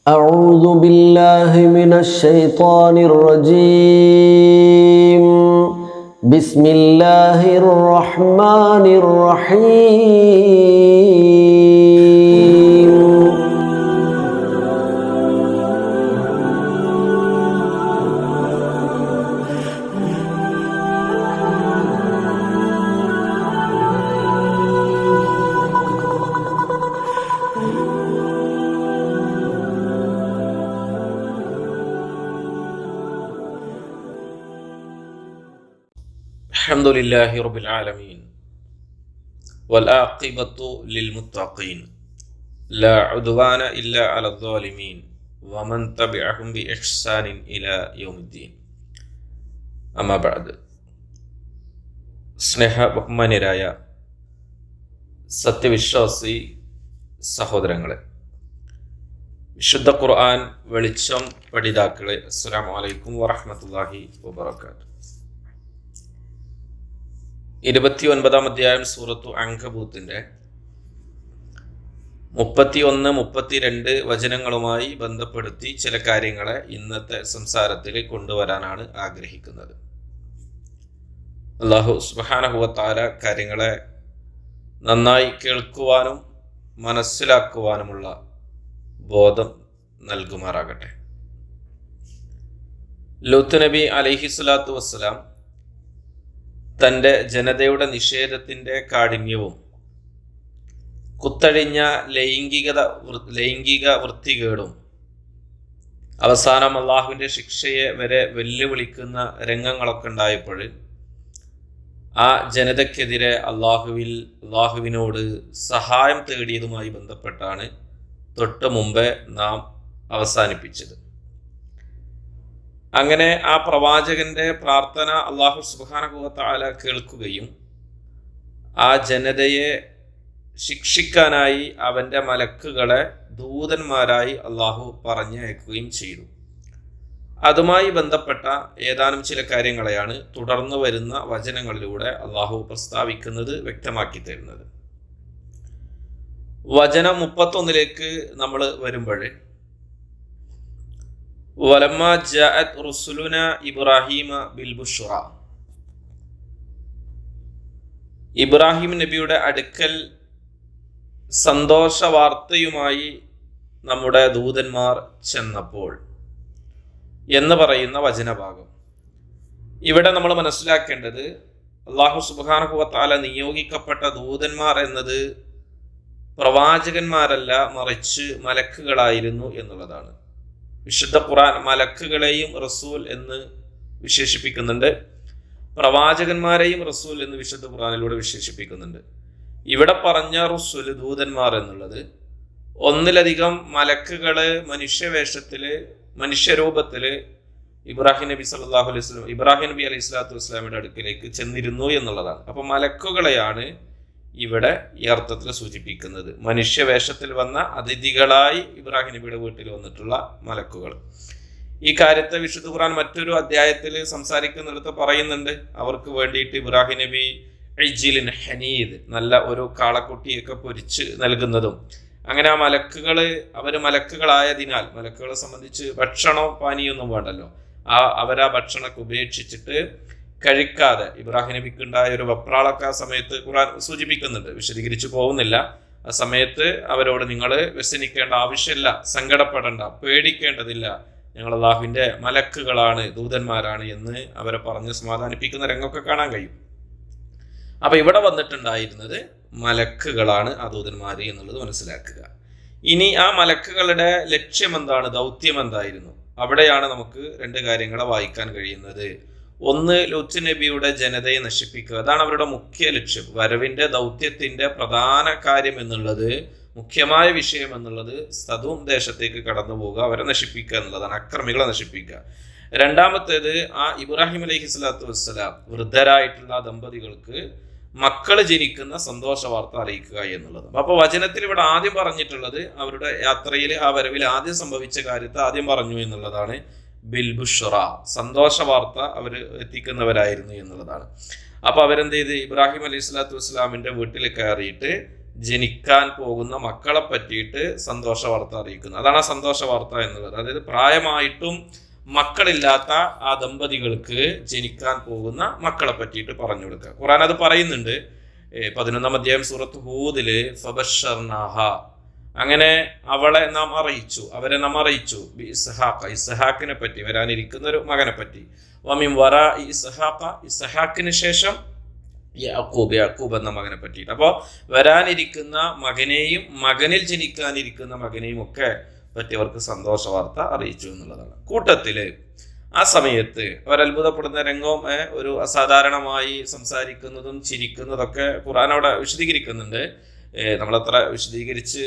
أعوذ بالله من الشيطان الرجيم. بسم الله الرحمن الرحيم. الحمد لله رب العالمين والعاقبة للمتقين لا عدوان إلا على الظالمين ومن تبعهم بإحسان إلى يوم الدين. أما بعد. സ്നേഹ ബഹുമാന്യരായ സത്യവിശ്വാസി സഹോദരങ്ങളെ, വിശുദ്ധ ഖുർആൻ വെളിച്ചം പഠിതാക്കളെ, അസ്സലാമു അലൈക്കും വറഹ്മത്തുള്ളാഹി വബറകാതുഹു. 29-ാം അധ്യായം സൂറത്തു അൻകബൂത്തിന്റെ 31-32 വചനങ്ങളുമായി ബന്ധപ്പെടുത്തി ചില കാര്യങ്ങളെ ഇന്നത്തെ സംസാരത്തിൽ കൊണ്ടുവരാനാണ് ആഗ്രഹിക്കുന്നത്. അല്ലാഹു സുബ്ഹാനഹു വ തആല കാര്യങ്ങളെ നന്നായി കേൾക്കുവാനും മനസ്സിലാക്കുവാനുമുള്ള ബോധം നൽകുമാറാകട്ടെ. ലൂത്ത് നബി അലൈഹിസ്സലാത്തു വസ്സലാം തൻ്റെ ജനതയുടെ നിഷേധത്തിൻ്റെ കാഠിന്യവും കുത്തഴിഞ്ഞ ലൈംഗിക വൃത്തികേടും അവസാനം അള്ളാഹുവിൻ്റെ ശിക്ഷയെ വരെ വെല്ലുവിളിക്കുന്ന രംഗങ്ങളൊക്കെ ഉണ്ടായപ്പോൾ ആ ജനതയ്ക്കെതിരെ അള്ളാഹുവിനോട് സഹായം തേടിയതുമായി ബന്ധപ്പെട്ടാണ് തൊട്ട് മുമ്പേ നാം അവസാനിപ്പിച്ചത്. അങ്ങനെ ആ പ്രവാചകന്റെ പ്രാർത്ഥന അള്ളാഹു സുബ്ഹാനഹു വ തആല കേൾക്കുകയും ആ ജനതയെ ശിക്ഷിക്കാനായി അവൻ്റെ മലക്കുകളെ ദൂതന്മാരായി അള്ളാഹു പറഞ്ഞയക്കുകയും ചെയ്തു. അതുമായി ബന്ധപ്പെട്ട ഏതാനും ചില കാര്യങ്ങളെയാണ് തുടർന്നു വരുന്ന വചനങ്ങളിലൂടെ അള്ളാഹു പ്രസ്താവിക്കുന്നത്, വ്യക്തമാക്കി തരുന്നത്. വചനം 31 നമ്മൾ വരുമ്പോൾ, വലമ്മ ജാഅത് റുസുലുന ഇബ്രാഹിമ ബിൽ ബുഷ്റ, ഇബ്രാഹിം നബിയുടെ അടുക്കൽ സന്തോഷ വാർത്തയുമായി നമ്മുടെ ദൂതന്മാർ ചെന്നപ്പോൾ എന്ന് പറയുന്ന വചനഭാഗം. ഇവിടെ നമ്മൾ മനസ്സിലാക്കേണ്ടത്, അല്ലാഹു സുബ്ഹാനഹു വ തആല നിയോഗിക്കപ്പെട്ട ദൂതന്മാർ എന്നത് പ്രവാചകന്മാരല്ല, മറിച്ച് മലക്കുകളായിരുന്നു എന്നുള്ളതാണ്. വിശുദ്ധ ഖുർആൻ മലക്കുകളെയും റസൂൽ എന്ന് വിശേഷിപ്പിക്കുന്നുണ്ട്, പ്രവാചകന്മാരെയും റസൂൽ എന്ന് വിശുദ്ധ ഖുർആനിലൂടെ വിശേഷിപ്പിക്കുന്നുണ്ട്. ഇവിടെ പറഞ്ഞ റസൂൽ, ദൂതന്മാർ എന്നുള്ളത് ഒന്നിലധികം മലക്കുകള് മനുഷ്യരൂപത്തില് ഇബ്രാഹിം നബി സല്ലല്ലാഹു അലൈഹി വസല്ലം, ഇബ്രാഹിം നബി അലൈഹി സ്വലാത്തു വസ്സലാമിന്റെ അടുക്കിലേക്ക് ചെന്നിരുന്നു എന്നുള്ളതാണ്. അപ്പൊ മലക്കുകളെയാണ് ഇവിടെ ഈ അർത്ഥത്തിൽ സൂചിപ്പിക്കുന്നത്. മനുഷ്യവേഷത്തിൽ വന്ന അതിഥികളായി ഇബ്രാഹിം നബിയുടെ വീട്ടിൽ വന്നിട്ടുള്ള മലക്കുകൾ. ഈ കാര്യത്തെ വിശുദ്ധ ഖുർആൻ മറ്റൊരു അധ്യായത്തിൽ സംസാരിക്കുന്നിടത്ത് പറയുന്നുണ്ട്, അവർക്ക് വേണ്ടിയിട്ട് ഇബ്രാഹിം നബി ഇജ്ലിൻ ഹനീദ്, നല്ല ഒരു കാളക്കുട്ടിയൊക്കെ പൊരിച്ച് നൽകുന്നതും. അങ്ങനെ ആ അവര് മലക്കുകളായതിനാൽ മലക്കുകളെ സംബന്ധിച്ച് ഭക്ഷണവും പാനീയൊന്നും വേണ്ടല്ലോ, അവരാ ഭക്ഷണമൊക്കെ ഉപേക്ഷിച്ചിട്ട് കഴിക്കാതെ, ഇബ്രാഹിം നബിക്ക് ഉണ്ടായ ഒരു വെപ്രാളൊക്കെ ആ സമയത്ത് ഖുർആൻ സൂചിപ്പിക്കുന്നുണ്ട്, വിശദീകരിച്ചു പോകുന്നില്ല. ആ സമയത്ത് അവരോട്, നിങ്ങൾ വ്യസനിക്കേണ്ട ആവശ്യമില്ല, സങ്കടപ്പെടേണ്ട, പേടിക്കേണ്ടതില്ല, ഞങ്ങൾ അല്ലാഹുവിൻ്റെ മലക്കുകളാണ്, ദൂതന്മാരാണ് എന്ന് അവരെ പറഞ്ഞ് സമാധാനിപ്പിക്കുന്ന രംഗമൊക്കെ കാണാൻ കഴിയും. അപ്പൊ ഇവിടെ വന്നിട്ടുണ്ടായിരുന്നത് മലക്കുകളാണ് ആ ദൂതന്മാർ എന്നുള്ളത് മനസ്സിലാക്കുക. ഇനി ആ മലക്കുകളുടെ ലക്ഷ്യം എന്താണ്, ദൗത്യം എന്തായിരുന്നു? അവിടെയാണ് നമുക്ക് 2 കാര്യങ്ങളെ വായിക്കാൻ കഴിയുന്നത്. ഒന്ന്, ലൂത്ത് നബിയുടെ ജനതയെ നശിപ്പിക്കുക, അതാണ് അവരുടെ മുഖ്യ ലക്ഷ്യം. വരവിന്റെ ദൗത്യത്തിന്റെ പ്രധാന കാര്യം എന്നുള്ളത്, മുഖ്യമായ വിഷയം എന്നുള്ളത് സദൂം ദേശത്തേക്ക് കടന്നു പോവുക, അവരെ നശിപ്പിക്കുക എന്നുള്ളതാണ്, അക്രമികളെ നശിപ്പിക്കുക. രണ്ടാമത്തേത്, ആ ഇബ്രാഹിം അലൈഹി സ്വലാത്തു വസ്സലാം വൃദ്ധരായിട്ടുള്ള ദമ്പതികൾക്ക് മക്കൾ ജനിക്കുന്ന സന്തോഷ വാർത്ത അറിയിക്കുക എന്നുള്ളത്. അപ്പൊ വചനത്തിൽ ഇവിടെ ആദ്യം പറഞ്ഞിട്ടുള്ളത്, അവരുടെ യാത്രയിൽ ആ വരവിൽ ആദ്യം സംഭവിച്ച കാര്യത്തെ ആദ്യം പറഞ്ഞു എന്നുള്ളതാണ്. ബിൽ ബുഷ്റ, സന്തോഷ വാർത്ത അവർ എത്തിക്കുന്നവരായിരുന്നു എന്നുള്ളതാണ്. അപ്പൊ അവരെന്ത് ചെയ്ത്, ഇബ്രാഹിം അലൈഹി സ്വലാത്തു വസ്സലാമിന്റെ വീട്ടിൽ കയറിയിട്ട് ജനിക്കാൻ പോകുന്ന മക്കളെ പറ്റിയിട്ട് സന്തോഷ വാർത്ത അറിയിക്കുന്നു. അതാണ് ആ സന്തോഷ വാർത്ത എന്നുള്ളത്. അതായത് പ്രായമായിട്ടും മക്കളില്ലാത്ത ആ ദമ്പതികൾക്ക് ജനിക്കാൻ പോകുന്ന മക്കളെ പറ്റിയിട്ട് പറഞ്ഞു കൊടുക്കുക. ഖുർആൻ അത് പറയുന്നുണ്ട്. 11-ാം അധ്യായം സൂറത്ത് ഹൂദില് ഫബശ്ശർനാഹ, അങ്ങനെ അവരെ നാം അറിയിച്ചു ഇസ്ഹാഖിനെ പറ്റി, വരാനിരിക്കുന്ന ഒരു മകനെ പറ്റി. വമിൻ വറാ ഇസ്ഹാഖിന് ശേഷം യാക്കൂബ് എന്ന മകനെ പറ്റിയിട്ട്. അപ്പോൾ വരാനിരിക്കുന്ന മകനെയും മകനിൽ ജനിക്കാനിരിക്കുന്ന മകനെയും ഒക്കെ പറ്റി അവർക്ക് സന്തോഷ വാർത്ത അറിയിച്ചു എന്നുള്ളതാണ്. കൂട്ടത്തില് ആ സമയത്ത് അവരത്ഭുതപ്പെടുന്ന രംഗവും ഒരു അസാധാരണമായി സംസാരിക്കുന്നതും ചിരിക്കുന്നതൊക്കെ ഖുർആൻ അവിടെ വിശദീകരിക്കുന്നുണ്ട്. നമ്മളത്ര വിശദീകരിച്ച്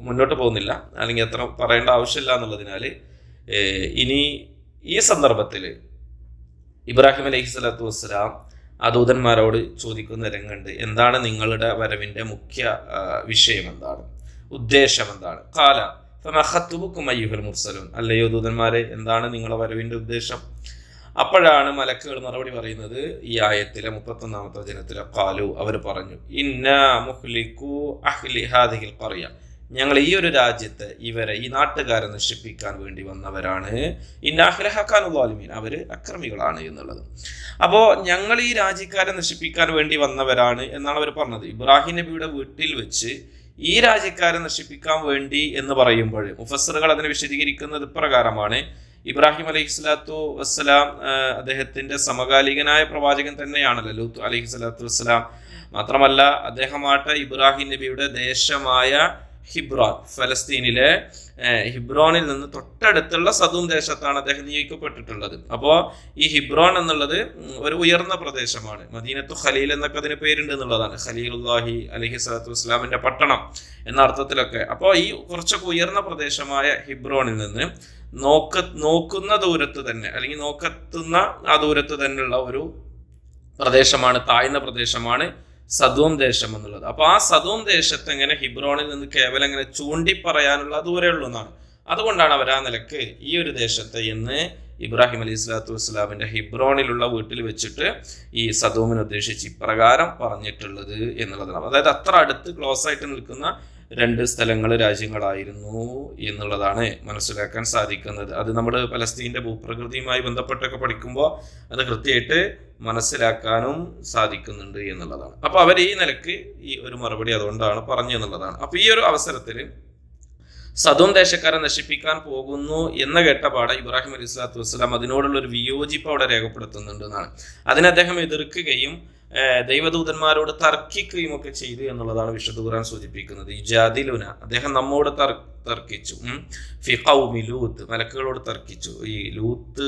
മുന്നോട്ട് പോകുന്നില്ല, അല്ലെങ്കിൽ അത്ര പറയേണ്ട ആവശ്യമില്ല എന്നുള്ളതിനാൽ ഇനി ഈ സന്ദർഭത്തിൽ ഇബ്രാഹിം അലൈഹിസ്സലാത്തു വസ്സലാം ആ ദൂതന്മാരോട് ചോദിക്കുന്ന രംഗമുണ്ട്. എന്താണ് നിങ്ങളുടെ വരവിൻ്റെ മുഖ്യ വിഷയം, എന്താണ് ഉദ്ദേശം, എന്താണ്? ഖാല ഫമാ ഖത്ബുകും അയ്യുഹൽ മുർസലൂൻ, അല്ലയോ ദൂതന്മാരെ, എന്താണ് നിങ്ങളുടെ വരവിൻ്റെ ഉദ്ദേശം? അപ്പോഴാണ് മലക്കുകൾ മറുപടി പറയുന്നത്. ഈ ആയത്തിലെ 31-ാമത്തെ വചനത്തിലെ ഖാലു, അവർ പറഞ്ഞു, ഇന്നാ മുഹ്ലികു അഹ്ലി ഹാദിഹിൽ ഖറിയ, ഞങ്ങൾ ഈ ഒരു രാജ്യത്തെ ഈ നാട്ടുകാരെ നശിപ്പിക്കാൻ വേണ്ടി വന്നവരാണ്. ഇന്നാഹ്ലഹക്കാനുള്ളാലിമീൻ, അവർ അക്രമികളാണ് എന്നുള്ളത്. അപ്പോൾ ഞങ്ങൾ ഈ രാജ്യക്കാരെ നശിപ്പിക്കാൻ വേണ്ടി വന്നവരാണ് എന്നാണ് അവർ പറഞ്ഞത്. ഇബ്രാഹിം നബിയുടെ വീട്ടിൽ വെച്ച് ഈ രാജ്യക്കാരെ നശിപ്പിക്കാൻ വേണ്ടി എന്ന് പറയുമ്പോൾ മുഫസ്സിറുകൾ അതിനെ വിശദീകരിക്കുന്നത് പ്രകാരമാണ്. ഇബ്രാഹിം അലൈഹിസ്സലാത്തു വസ്സലാം അദ്ദേഹത്തിന്റെ സമകാലികനായ പ്രവാചകൻ തന്നെയാണല്ലോ ലൂത്ത് അലൈഹിസ്സലാത്തു വസ്സലാം. മാത്രമല്ല അദ്ദേഹമായിട്ട് ഇബ്രാഹിം നബിയുടെ ദേശമായ ഹിബ്രോൻ, ഫലസ്തീനിലെ ഹിബ്രോനിൽ നിന്ന് തൊട്ടടുത്തുള്ള സദൂം ദേശത്താണ് അദ്ദേഹം നിയോഗിക്കപ്പെട്ടിട്ടുള്ളത്. അപ്പോൾ ഈ ഹിബ്രോൻ എന്നുള്ളത് ഒരു ഉയർന്ന പ്രദേശമാണ്. മദീനത്തു ഖലീൽ എന്നൊക്കെ അതിന് പേരുണ്ട് എന്നുള്ളതാണ്. ഖലീലുല്ലാഹി അലൈഹി സ്വലാത്തു വസ്സലാമിന്റെ പട്ടണം എന്ന അർത്ഥത്തിലൊക്കെ. അപ്പോൾ ഈ കുറച്ചൊക്കെ ഉയർന്ന പ്രദേശമായ ഹിബ്രോനിൽ നിന്ന് നോക്കുന്ന ദൂരത്ത് തന്നെ, അല്ലെങ്കിൽ നോക്കെത്തുന്ന ആ ദൂരത്ത് തന്നെയുള്ള ഒരു പ്രദേശമാണ്, താഴ്ന്ന പ്രദേശമാണ് സദൂം ദേശം എന്നുള്ളത്. അപ്പൊ ആ സദൂം ദേശത്ത് എങ്ങനെ ഹിബ്രോണിൽ നിന്ന് കേവലം എങ്ങനെ ചൂണ്ടി പറയാനുള്ള ദൂരേ ഉള്ളൂ എന്നാണ്. അതുകൊണ്ടാണ് അവർ ആ നിലക്ക് ഈ ഒരു ദേശത്തെ ഇന്ന് ഇബ്രാഹിം അലൈഹി സ്വലാത്തു വസ്സലാമിന്റെ ഹിബ്രോണിലുള്ള വീട്ടിൽ വെച്ചിട്ട് ഈ സദൂമിനെ ഉദ്ദേശിച്ച് ഇപ്രകാരം പറഞ്ഞിട്ടുള്ളത് എന്നുള്ളതാണ്. അതായത് അത്ര അടുത്ത് ക്ലോസ് ആയിട്ട് നിൽക്കുന്ന രണ്ട് സ്ഥലങ്ങൾ, രാജ്യങ്ങളായിരുന്നു എന്നുള്ളതാണ് മനസ്സിലാക്കാൻ സാധിക്കുന്നത്. അത് നമ്മൾ പലസ്തീൻ്റെ ഭൂപ്രകൃതിയുമായി ബന്ധപ്പെട്ടൊക്കെ പഠിക്കുമ്പോൾ അത് കൃത്യമായിട്ട് മനസ്സിലാക്കാനും സാധിക്കുന്നുണ്ട് എന്നുള്ളതാണ്. അപ്പോൾ അവർ ഈ നിലക്ക് ഈ ഒരു മറുപടി അതുകൊണ്ടാണ് പറഞ്ഞു എന്നുള്ളതാണ്. അപ്പോൾ ഈ ഒരു അവസരത്തിൽ സദൂം ദേശക്കാരെ നശിപ്പിക്കാൻ പോകുന്നു എന്ന് കേട്ടപാടെ ഇബ്രാഹിം അലൈഹി സ്വലാത്തു വസ്സലാം അതിനോടുള്ള ഒരു വിയോജിപ്പ് അവിടെ രേഖപ്പെടുത്തുന്നുണ്ട് എന്നാണ്. അതിനെ അദ്ദേഹം എതിർക്കുകയും ദൈവദൂതന്മാരോട് തർക്കിക്കുകയും ഒക്കെ ചെയ്തു എന്നുള്ളതാണ് വിശുദ്ധ ഖുർആൻ സൂചിപ്പിക്കുന്നത്. ഈ ജാദിലുന, അദ്ദേഹം നമ്മോട് തർക്കിച്ചു. ഫി ഖൗമി ലൂത്ത്, മലക്കുകളോട് തർക്കിച്ചു ഈ ലൂത്ത്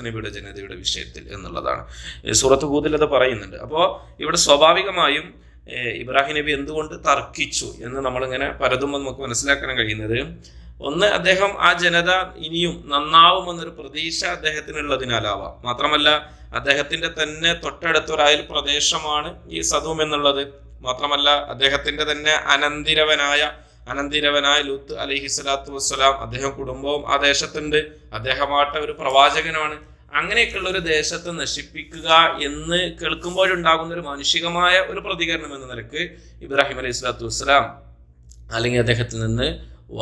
നബിയുടെ ജനതയുടെ വിഷയത്തിൽ എന്നുള്ളതാണ്. സൂറത്ത് ഹൂദിൽ അത് പറയുന്നുണ്ട്. അപ്പോൾ ഇവിടെ സ്വാഭാവികമായും ഇബ്രാഹിം നബി എന്തുകൊണ്ട് തർക്കിച്ചു എന്ന് നമ്മളിങ്ങനെ പരതുമ്പോൾ നമുക്ക് മനസ്സിലാക്കാൻ കഴിയുന്നത്, ഒന്ന്, അദ്ദേഹം ആ ജനത ഇനിയും നന്നാവുമെന്നൊരു പ്രതീക്ഷ അദ്ദേഹത്തിനുള്ളതിനാലാവാം. മാത്രമല്ല അദ്ദേഹത്തിന്റെ തന്നെ തൊട്ടടുത്തൊരു അയൽ പ്രദേശമാണ് ഈ സദൂം എന്നുള്ളത്. മാത്രമല്ല അദ്ദേഹത്തിന്റെ തന്നെ അനന്തിരവനായ ലൂത്ത് അലൈഹി സ്വലാത്തു വസ്സലാം, അദ്ദേഹം കുടുംബവും ആ ദേശത്തുണ്ട്, അദ്ദേഹമായിട്ട് ഒരു പ്രവാചകനാണ്. അങ്ങനെയൊക്കെയുള്ള ഒരു ദേശത്തെ നശിപ്പിക്കുക എന്ന് കേൾക്കുമ്പോഴുണ്ടാകുന്ന ഒരു മാനുഷികമായ ഒരു പ്രതികരണം എന്ന നിലക്ക് ഇബ്രാഹിം അലൈഹി സ്വലാത്തു വസ്സലാം അല്ലെങ്കിൽ അദ്ദേഹത്തിൽ നിന്ന്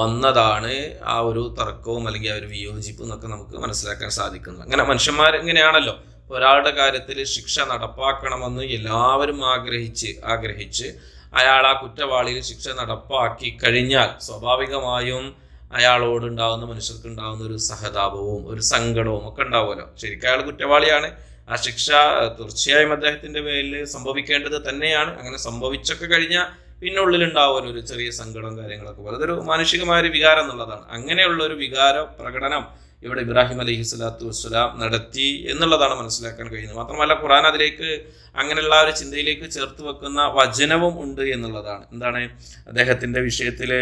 വന്നതാണ് ആ ഒരു തർക്കവും അല്ലെങ്കിൽ ആ ഒരു വിയോജിപ്പും എന്നൊക്കെ നമുക്ക് മനസ്സിലാക്കാൻ സാധിക്കുന്നത്. അങ്ങനെ മനുഷ്യന്മാർ ഇങ്ങനെയാണല്ലോ, ഒരാളുടെ കാര്യത്തിൽ ശിക്ഷ നടപ്പാക്കണമെന്ന് എല്ലാവരും ആഗ്രഹിച്ച് അയാൾ ആ കുറ്റവാളിയിൽ ശിക്ഷ നടപ്പാക്കി കഴിഞ്ഞാൽ സ്വാഭാവികമായും അയാളോടുണ്ടാകുന്ന മനുഷ്യർക്ക് ഉണ്ടാകുന്ന ഒരു സഹതാപവും ഒരു സങ്കടവും ഒക്കെ ഉണ്ടാവുമല്ലോ. ശരിക്കും അയാൾ കുറ്റവാളിയാണ്, ആ ശിക്ഷ തീർച്ചയായും അദ്ദേഹത്തിന്റെ പേരിൽ സംഭവിക്കേണ്ടത് തന്നെയാണ്. അങ്ങനെ സംഭവിച്ചൊക്കെ കഴിഞ്ഞാൽ പിന്നെ ഉള്ളിലുണ്ടാവുമല്ലോ ഒരു ചെറിയ സങ്കടവും കാര്യങ്ങളൊക്കെ പോലെ. അതൊരു മാനുഷികമായ ഒരു വികാരം എന്നുള്ളതാണ്. അങ്ങനെയുള്ള ഒരു വികാര പ്രകടനം ഇവിടെ ഇബ്രാഹിം അലൈഹി സ്വലാത്തു വസ്സലാം നടത്തി എന്നുള്ളതാണ് മനസ്സിലാക്കാൻ കഴിയുന്നത്. മാത്രമല്ല ഖുർആൻ അതിലേക്ക് അങ്ങനെയുള്ള ഒരു ചിന്തയിലേക്ക് ചേർത്ത് വെക്കുന്ന വചനവും ഉണ്ട് എന്നുള്ളതാണ്. എന്താണ്? അദ്ദേഹത്തിന്റെ വിഷയത്തിൽ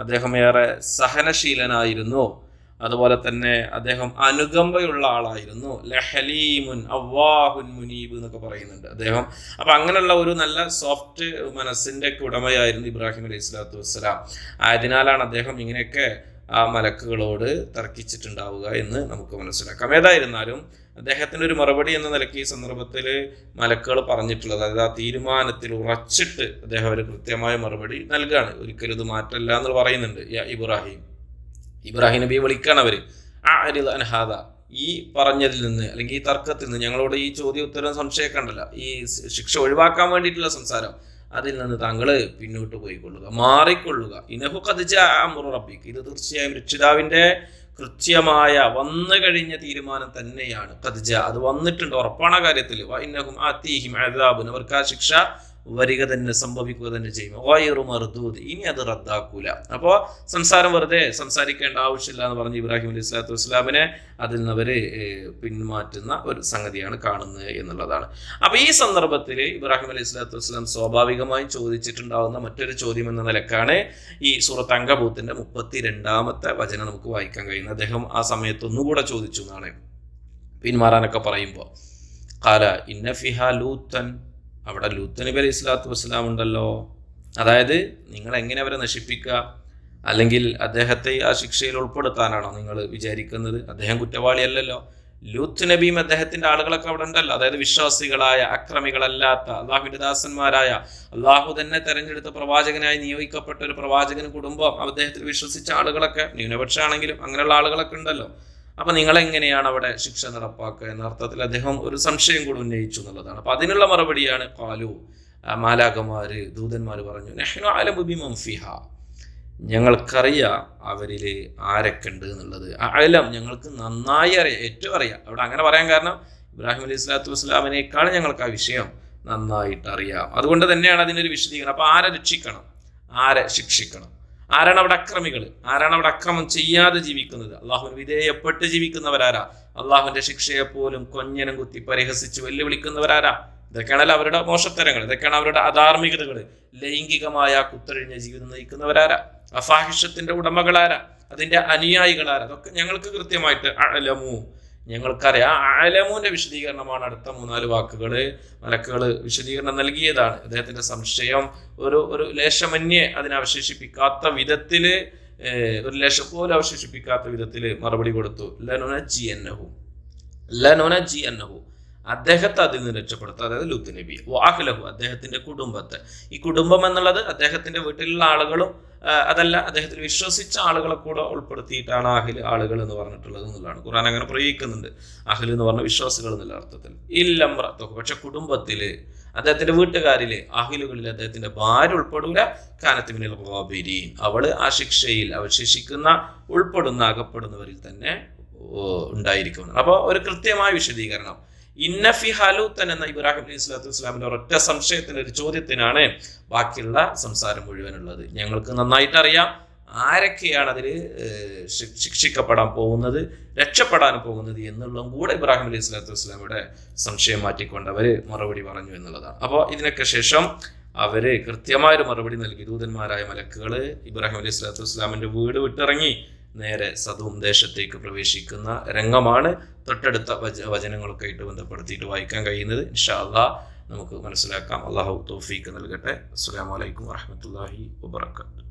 അദ്ദേഹം ഏറെ സഹനശീലനായിരുന്നു, അതുപോലെ തന്നെ അദ്ദേഹം അനുകമ്പയുള്ള ആളായിരുന്നു. ലഹലീമുൻ അവ്വാഹുൻ മുനീബ് എന്നൊക്കെ പറയുന്നുണ്ട് അദ്ദേഹം. അപ്പൊ അങ്ങനെയുള്ള ഒരു നല്ല സോഫ്റ്റ് മനസ്സിന്റെ ഉടമയായിരുന്നു ഇബ്രാഹിം അലൈഹി സ്വലാത്തു വസ്സലാം. ആയതിനാലാണ് അദ്ദേഹം ഇങ്ങനെയൊക്കെ ആ മലക്കുകളോട് തർക്കിച്ചിട്ടുണ്ടാവുക എന്ന് നമുക്ക് മനസ്സിലാക്കാം. ഏതായിരുന്നാലും അദ്ദേഹത്തിൻ്റെ ഒരു മറുപടി എന്ന നിലയ്ക്ക് ഈ സന്ദർഭത്തിൽ മലക്കുകൾ പറഞ്ഞിട്ടുള്ളത്, അതായത് ആ തീരുമാനത്തിൽ ഉറച്ചിട്ട് അദ്ദേഹം ഒരു കൃത്യമായ മറുപടി നൽകുകയാണ്. ഒരിക്കലും ഇത് മാറ്റല്ല എന്ന് പറയുന്നുണ്ട്. ഇബ്രാഹിം നബിയെ വിളിക്കാണ് അവർ. അൻഹാദ, ഈ പറഞ്ഞതിൽ നിന്ന് അല്ലെങ്കിൽ ഈ തർക്കത്തിൽ നിന്ന്, ഞങ്ങളോട് ഈ ചോദ്യ ഉത്തരം സംശയമൊക്കെ ഉണ്ടല്ലോ, ഈ ശിക്ഷ ഒഴിവാക്കാൻ വേണ്ടിയിട്ടുള്ള സംസാരം, അതിൽ നിന്ന് താങ്കൾ പിന്നോട്ട് പോയിക്കൊള്ളുക, മാറിക്കൊള്ളുക. ഇനഹു ഖദ് ജാഅ അംറു റബ്ബിക്, ഇത് തീർച്ചയായും രക്ഷിതാവിൻ്റെ കൃത്യമായ വന്നു കഴിഞ്ഞ തീരുമാനം തന്നെയാണ്. ഖദ് ജാഅ, അത് വന്നിട്ടുണ്ട്, ഉറപ്പാണ് ആ കാര്യത്തിൽ. വഇന്നഹും ആതീഹിം അദാബുൻ, അവർക്ക് ആ ശിക്ഷ വരിക തന്നെ, സംഭവിക്കുക തന്നെ ചെയ്യും. ഗൈറു മർദൂദ്, ഇനി അത് റദ്ദാക്കൂല. അപ്പോൾ സംസാരം വെറുതെ സംസാരിക്കേണ്ട ആവശ്യമില്ല എന്ന് പറഞ്ഞ് ഇബ്രാഹിം അലൈഹി സ്വലാത്തു വസ്സലാമിനെ അതിൽ നിന്ന് അവർ പിന്മാറ്റുന്ന ഒരു സംഗതിയാണ് കാണുന്നത് എന്നുള്ളതാണ്. അപ്പോൾ ഈ സന്ദർഭത്തിൽ ഇബ്രാഹിം അലൈഹി സ്വലാത്തു വസ്സലാം സ്വാഭാവികമായും ചോദിച്ചിട്ടുണ്ടാവുന്ന മറ്റൊരു ചോദ്യം എന്ന നിലക്കാണ് ഈ സൂറത്ത് അങ്കബൂത്തിന്റെ 32-ാമത്തെ വചനം നമുക്ക് വായിക്കാൻ കഴിയുന്നത്. അദ്ദേഹം ആ സമയത്ത് ഒന്നുകൂടെ ചോദിച്ചു എന്നാണ്, പിന്മാറാനൊക്കെ പറയുമ്പോൾ. ഖാല ഇന്ന ഫിഹാ ലൂത്തൻ, അവിടെ ലൂത്ത് നബി അലൈഹി സ്വലാത്തു വസ്സലാം ഉണ്ടല്ലോ. അതായത് നിങ്ങൾ എങ്ങനെ അവരെ നശിപ്പിക്കുക, അല്ലെങ്കിൽ അദ്ദേഹത്തെ ആ ശിക്ഷയിൽ ഉൾപ്പെടുത്താനാണോ നിങ്ങൾ വിചാരിക്കുന്നത്? അദ്ദേഹം കുറ്റവാളിയല്ലല്ലോ. ലൂത്ത് നബിയും അദ്ദേഹത്തിന്റെ ആളുകളൊക്കെ അവിടെ ഉണ്ടല്ലോ. അതായത് വിശ്വാസികളായ, അക്രമികളല്ലാത്ത, അള്ളാഹുവിന്റെ ദാസന്മാരായ, അള്ളാഹു തന്നെ തെരഞ്ഞെടുത്ത പ്രവാചകനായി നിയോഗിക്കപ്പെട്ട ഒരു പ്രവാചകന് കുടുംബം, അദ്ദേഹത്തിൽ വിശ്വസിച്ച ആളുകളൊക്കെ, ന്യൂനപക്ഷമാണെങ്കിലും അങ്ങനെയുള്ള ആളുകളൊക്കെ ഉണ്ടല്ലോ. അപ്പൊ നിങ്ങളെങ്ങനെയാണ് അവിടെ ശിക്ഷ നടപ്പാക്കുക എന്ന അർത്ഥത്തിൽ അദ്ദേഹം ഒരു സംശയം കൂടി ഉന്നയിച്ചു എന്നുള്ളതാണ്. അപ്പൊ അതിനുള്ള മറുപടിയാണ് ഖാലു, മാലാഖമാര്, ദൂതന്മാര് പറഞ്ഞു, നഹ്നു അഅലമു ബിമൻ ഫിഹാ, ഞങ്ങൾക്കറിയാം അവരിൽ ആരൊക്കെ ഉണ്ട് എന്നുള്ളത്. അഅലം, ഞങ്ങൾക്ക് നന്നായി അറിയാം, ഏറ്റവും അറിയാം. അവിടെ അങ്ങനെ പറയാൻ കാരണം ഇബ്രാഹിം അലൈഹി സ്വലാത്തു വസ്സലാമിനേക്കാൾ ഞങ്ങൾക്ക് ആ വിഷയം നന്നായിട്ട് അറിയാം. അതുകൊണ്ട് തന്നെയാണ് അതിനൊരു വിശദീകരണം. അപ്പൊ ആരെ രക്ഷിക്കണം, ആരെ ശിക്ഷിക്കണം, ആരാണ് അവിടെ അക്രമികൾ, ആരാണ് അവിടെ അക്രമം ചെയ്യാതെ ജീവിക്കുന്നത്, അള്ളാഹുവിന് വിധേയപ്പെട്ട് ജീവിക്കുന്നവരാരാ, അള്ളാഹുവിന്റെ ശിക്ഷയെ പോലും കൊഞ്ഞനം കുത്തി പരിഹസിച്ച് വെല്ലുവിളിക്കുന്നവരാരാ. ഇതൊക്കെയാണല്ലോ അവരുടെ മോശത്തരങ്ങൾ, ഇതൊക്കെയാണ് അവരുടെ അധാർമികതകൾ. ലൈംഗികമായ കുത്തഴിഞ്ഞ ജീവിതം നയിക്കുന്നവരാരാ, അഫാഹിഷത്തിന്റെ ഉടമകളാരാ, അതിന്റെ അനുയായികളാരാ, അതൊക്കെ ഞങ്ങൾക്ക് കൃത്യമായിട്ട് അഅലമു, ഞങ്ങൾക്കറിയാം. അഅലമുവിന്റെ വിശദീകരണമാണ് അടുത്ത 3-4 വാക്കുകൾ മലക്കുകൾ വിശദീകരണം നൽകിയതാണ്. അദ്ദേഹത്തിന്റെ സംശയം ഒരു ലേശമന്യേ അതിനവശേഷിപ്പിക്കാത്ത വിധത്തില്, ഒരു ലേശം പോലും അവശേഷിപ്പിക്കാത്ത വിധത്തില് മറുപടി കൊടുത്തു. ലനുനജ്ജിയന്നഹു, അദ്ദേഹത്തെ അതിൽ നിന്ന് രക്ഷപ്പെടുത്തുക, അതായത് ലൂത്ത് നബി, വഅഹ്ലഹു, അദ്ദേഹത്തിന്റെ കുടുംബത്തെ. ഈ കുടുംബം എന്നുള്ളത് അദ്ദേഹത്തിന്റെ വീട്ടിലുള്ള ആളുകളും അതല്ല, അദ്ദേഹത്തിൽ വിശ്വസിച്ച ആളുകളെ കൂടെ ഉൾപ്പെടുത്തിയിട്ടാണ് അഹ്ല്, ആളുകൾ എന്ന് പറഞ്ഞിട്ടുള്ളത് എന്നുള്ളതാണ്. ഖുർആൻ അങ്ങനെ പ്രയോഗിക്കുന്നുണ്ട്, അഹ്ല് എന്ന് പറഞ്ഞ വിശ്വാസികൾ എന്നുള്ള അർത്ഥത്തിൽ. ഇല്ലംറഅത്തുഹു, പക്ഷെ കുടുംബത്തില്, അദ്ദേഹത്തിന്റെ വീട്ടുകാരില്, അഹ്ലുകളിൽ അദ്ദേഹത്തിന്റെ ഭാര്യ ഉൾപ്പെടൂല. കാനത്ത് മിനൽ ഗാബിരീൻ, അവള് ആ ശിക്ഷയിൽ അവശേഷിക്കുന്ന, ഉൾപ്പെടുന്ന, അകപ്പെടുന്നവരിൽ തന്നെ ഉണ്ടായിരിക്കും. അപ്പോൾ ഒരു കൃത്യമായ വിശദീകരണം. ഇന്ന ഫി ഹലൂത്തൻ എന്ന ഇബ്രാഹിം അലൈഹി സ്വലാത്തു വസ്സലാമിന്റെ ഒരൊറ്റ സംശയത്തിന്റെ ഒരു ചോദ്യത്തിനാണ് ബാക്കിയുള്ള സംസാരം മുഴുവനുള്ളത്. ഞങ്ങൾക്ക് നന്നായിട്ട് അറിയാം ആരൊക്കെയാണ് അതിൽ ശിക്ഷിക്കപ്പെടാൻ പോകുന്നത്, രക്ഷപ്പെടാൻ പോകുന്നത് എന്നുള്ളതും കൂടെ ഇബ്രാഹിം അലൈഹി സ്വലാത്തു വസ്സലാമിയുടെ സംശയം മാറ്റിക്കൊണ്ട് അവര് മറുപടി പറഞ്ഞു എന്നുള്ളതാണ്. അപ്പോൾ ഇതിനൊക്കെ ശേഷം അവര് കൃത്യമായൊരു മറുപടി നൽകി. ദൂതന്മാരായ മലക്കുകൾ ഇബ്രാഹിം അലൈഹി സ്വലാത്തു വസ്സലാമിന്റെ വീട് വിട്ടിറങ്ങി നേരെ സദൂം ദേശത്തേക്ക് പ്രവേശിക്കുന്ന രംഗമാണ് തൊട്ടടുത്ത വചനങ്ങളൊക്കെ ആയിട്ട് ബന്ധപ്പെടുത്തിയിട്ട് വായിക്കാൻ കഴിയുന്നത്. ഇൻഷാ അല്ലാഹ് നമുക്ക് മനസ്സിലാക്കാം. അല്ലാഹു തൗഫീഖ് നൽകട്ടെ. അസ്സലാമു അലൈക്കും വറഹ്മത്തുള്ളാഹി വബറകാതുഹു.